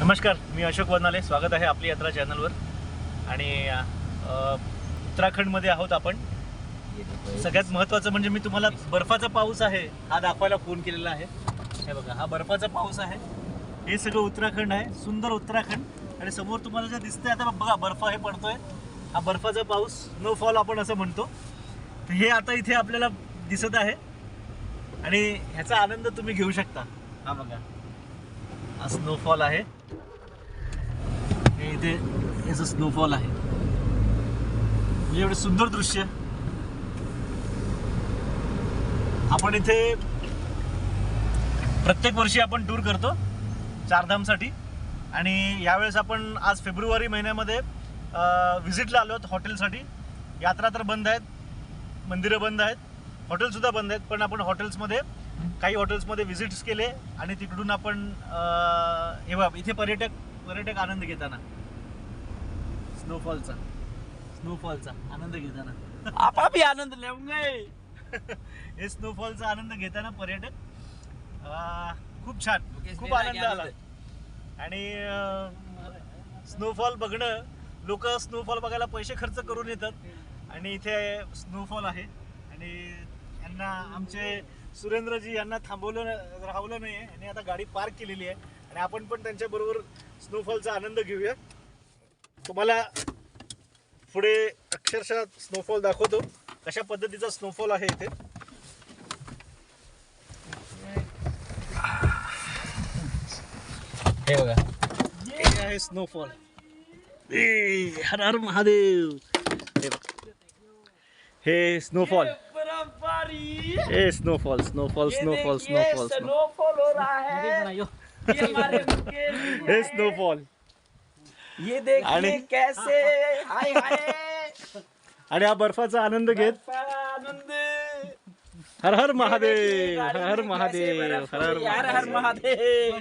नमस्कार, मी अशोक वनाले. स्वागत आहे आपली यात्रा चॅनलवर. आणि उत्तराखंडमध्ये आहोत आपण. सगळ्यात महत्त्वाचं म्हणजे मी तुम्हाला बर्फाचा पाऊस आहे हा दाखवायला फोन केलेला आहे. हे बघा, हा बर्फाचा पाऊस आहे. हे सगळं उत्तराखंड आहे, सुंदर उत्तराखंड. आणि समोर तुम्हाला जे दिसतंय आता बघा, बर्फ हे पडतोय. हा बर्फाचा पाऊस, स्नोफॉल आपण असं म्हणतो. तर हे आता इथे आपल्याला दिसत आहे आणि ह्याचा आनंद तुम्ही घेऊ शकता. हा बघा, हा स्नोफॉल आहे. हे इथे याचं स्नोफॉल आहे. म्हणजे एवढं सुंदर दृश्य. आपण इथे प्रत्येक वर्षी आपण टूर करतो चारधामसाठी. आणि यावेळेस आपण आज फेब्रुवारी महिन्यामध्ये व्हिजिटला आलो आहोत हॉटेलसाठी. यात्रा तर बंद आहेत, मंदिरं बंद आहेत, हॉटेलसुद्धा बंद आहेत. पण आपण हॉटेल्समध्ये काही हॉटेल्समध्ये व्हिजिट्स केले आणि तिकडून आपण हे बघा, इथे पर्यटक आनंद घेताना स्नोफॉलचा आनंद घेताना आपा भी आनंद लेंगे. हे स्नोफॉलचा आनंद घेताना पर्यटक खूप छान, खूप आनंद आला. आणि स्नोफॉल बघणं, लोक स्नोफॉल बघायला पैसे खर्च करून येतात आणि इथे स्नोफॉल आहे. आणि यांना आमचे सुरेंद्रजी यांना राहवलं नाही आहे आणि आता गाडी पार्क केलेली आहे आणि आपण पण त्यांच्याबरोबर स्नोफॉलचा आनंद घेऊया. तुम्हाला पुढे अक्षरशः स्नोफॉल दाखवतो, कशा पद्धतीचा स्नोफॉल आहे इथे. हे बघा, हे आहे स्नोफॉल. हर हर महादेव. हे बघा, हे स्नोफॉल, हे snowfall snowfall snowfall snowfall snowfall हो रहा है. ये हमारे मुकेश हे स्नोफॉल. ये देखिए कैसे. हाय हाय. आणि हा बर्फाचा आनंद घेत आनंद. हर हर महादेव, हर हर महादेव, हर हर हर हर महादेव.